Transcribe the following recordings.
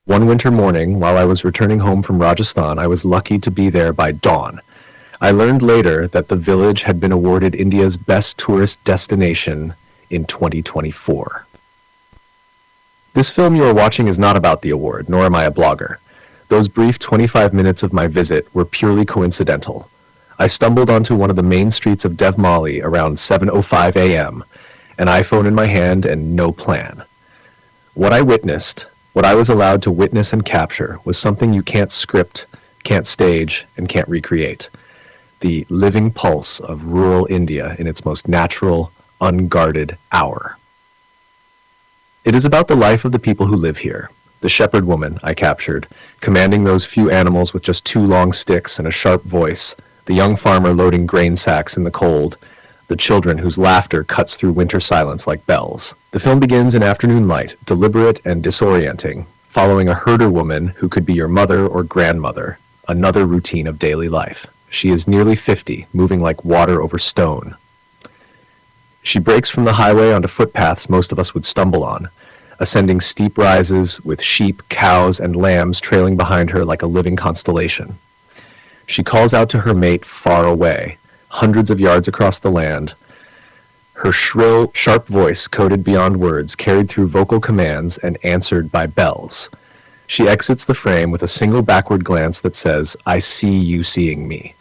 One winter morning, while I was returning home from Rajasthan, I was lucky to be there by dawn. I learned later that the village had been awarded India's best tourist destination in 2024. This film you are watching is not about the award, nor am I a blogger. Those brief 25 minutes of my visit were purely coincidental. I stumbled onto one of the main streets of Devmali around 7:05 a.m., an iPhone in my hand and no plan. What I witnessed, what I was allowed to witness and capture, was something you can't script, can't stage, and can't recreate. The living pulse of rural India in its most natural, unguarded hour. It is about the life of the people who live here. The shepherd woman I captured, commanding those few animals with just 2 long sticks and a sharp voice, the young farmer loading grain sacks in the cold, the children whose laughter cuts through winter silence like bells. The film begins in afternoon light, deliberate and disorienting, following a herder woman who could be your mother or grandmother, another routine of daily life. She is nearly 50, moving like water over stone. She breaks from the highway onto footpaths most of us would stumble on, ascending steep rises with sheep, cows, and lambs trailing behind her like a living constellation. She calls out to her mate far away, hundreds of yards across the land. Her shrill, sharp voice, coded beyond words, carried through vocal commands and answered by bells. She exits the frame with a single backward glance that says, "I see you seeing me."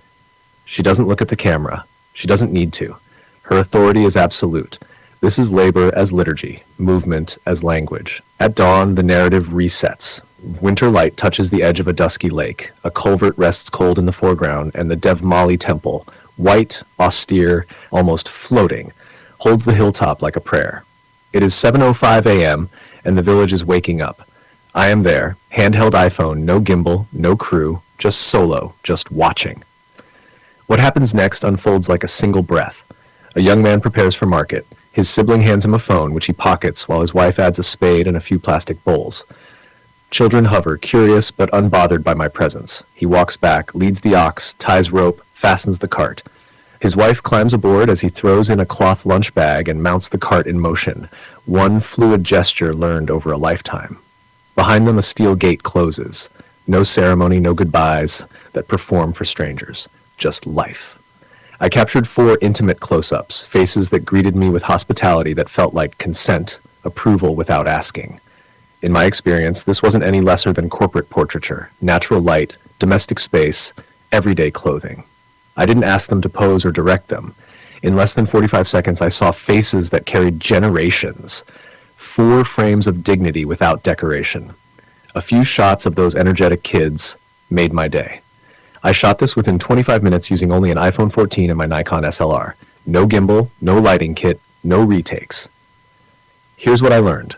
She doesn't look at the camera. She doesn't need to. Her authority is absolute. This is labor as liturgy, movement as language. At dawn, the narrative resets. Winter light touches the edge of a dusky lake. A culvert rests cold in the foreground, and the Devmali temple, white, austere, almost floating, holds the hilltop like a prayer. It is 7:05 a.m., and the village is waking up. I am there, handheld iPhone, no gimbal, no crew, just solo, just watching. What happens next unfolds like a single breath. A young man prepares for market. His sibling hands him a phone, which he pockets, while his wife adds a spade and a few plastic bowls. Children hover, curious but unbothered by my presence. He walks back, leads the ox, ties rope, fastens the cart. His wife climbs aboard as he throws in a cloth lunch bag and mounts the cart in motion, one fluid gesture learned over a lifetime. Behind them a steel gate closes. No ceremony, no goodbyes that perform for strangers. Just life. I captured 4 intimate close-ups, faces that greeted me with hospitality that felt like consent, approval without asking. In my experience, this wasn't any lesser than corporate portraiture, natural light, domestic space, everyday clothing. I didn't ask them to pose or direct them. In less than 45 seconds, I saw faces that carried generations, 4 frames of dignity without decoration. A few shots of those energetic kids made my day. I shot this within 25 minutes using only an iPhone 14 and my Nikon SLR. No gimbal, no lighting kit, no retakes. Here's what I learned.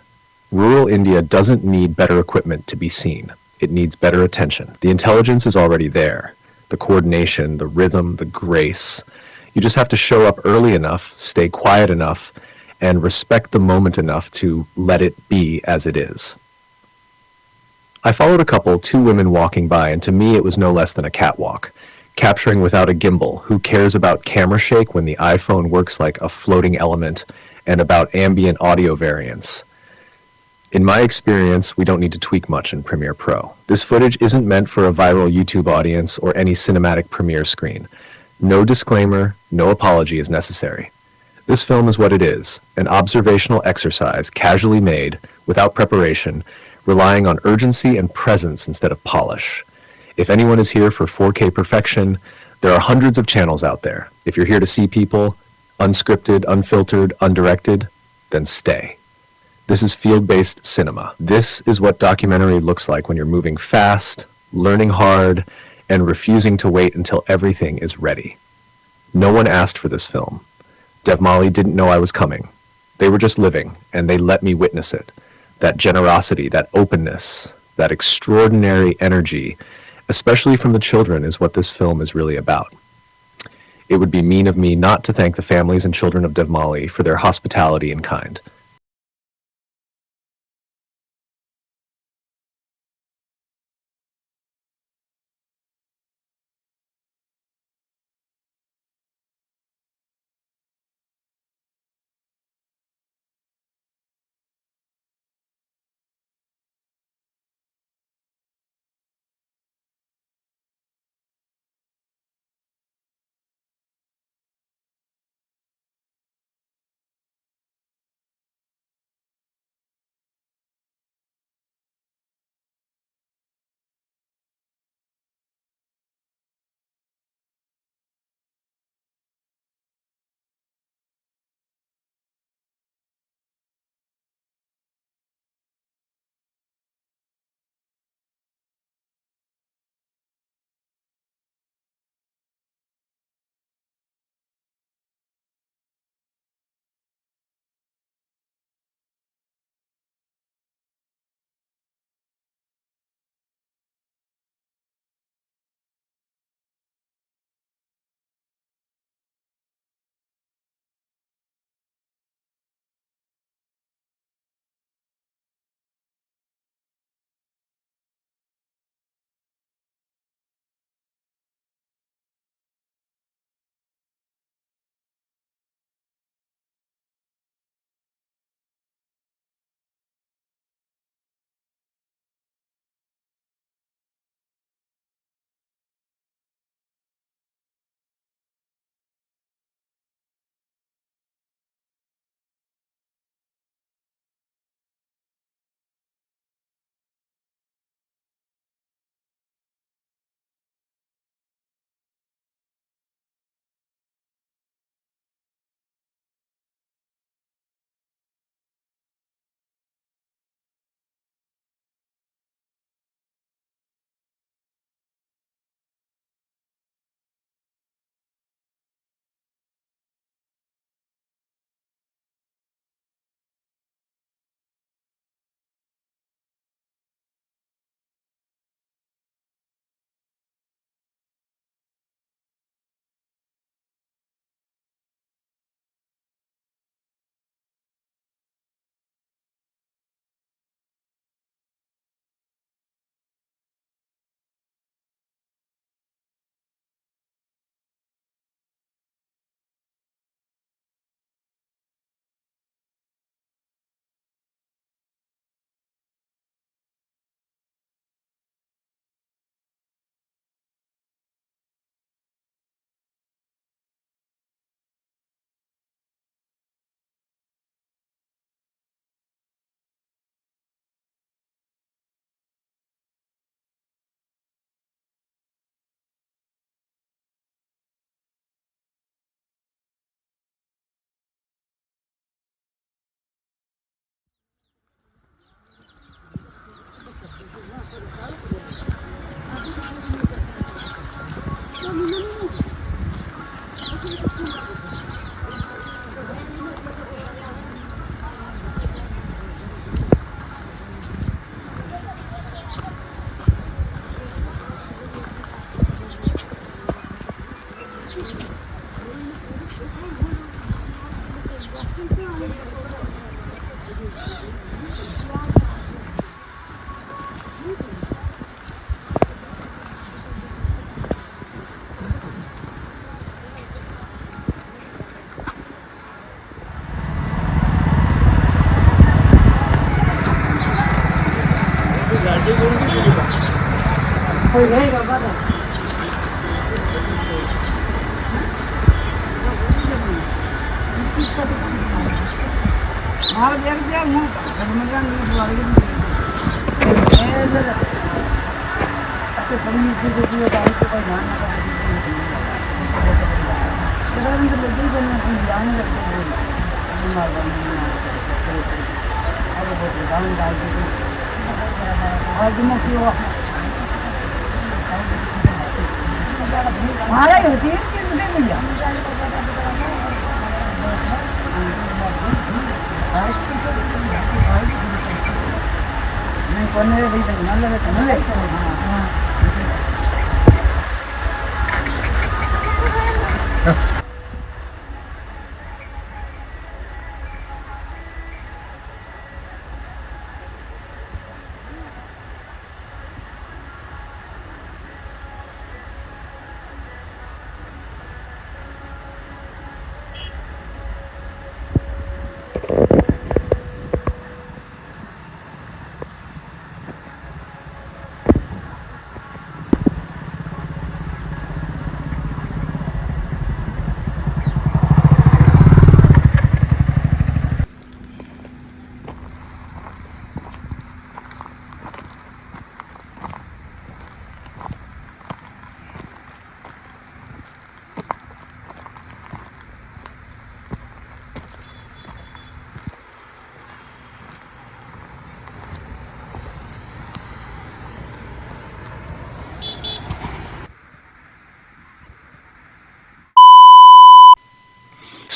Rural India doesn't need better equipment to be seen. It needs better attention. The intelligence is already there. The coordination, the rhythm, the grace. You just have to show up early enough, stay quiet enough, and respect the moment enough to let it be as it is. I followed a couple, 2 women walking by, and to me it was no less than a catwalk. Capturing without a gimbal, who cares about camera shake when the iPhone works like a floating element, and about ambient audio variants. In my experience, we don't need to tweak much in Premiere Pro. This footage isn't meant for a viral YouTube audience or any cinematic Premiere screen. No disclaimer, no apology is necessary. This film is what it is, an observational exercise casually made, without preparation, relying on urgency and presence instead of polish. If anyone is here for 4K perfection, there are hundreds of channels out there. If you're here to see people, unscripted, unfiltered, undirected, then stay. This is field-based cinema. This is what documentary looks like when you're moving fast, learning hard, and refusing to wait until everything is ready. No one asked for this film. Devmali didn't know I was coming. They were just living, and they let me witness it. That generosity, that openness, that extraordinary energy, especially from the children, is what this film is really about. It would be mean of me not to thank the families and children of Devmali for their hospitality and kind.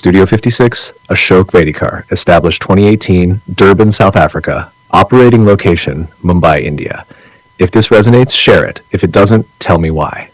Studio 56, Ashok Vedikar, established 2018, Durban, South Africa. Operating location, Mumbai, India. If this resonates, share it. If it doesn't, tell me why.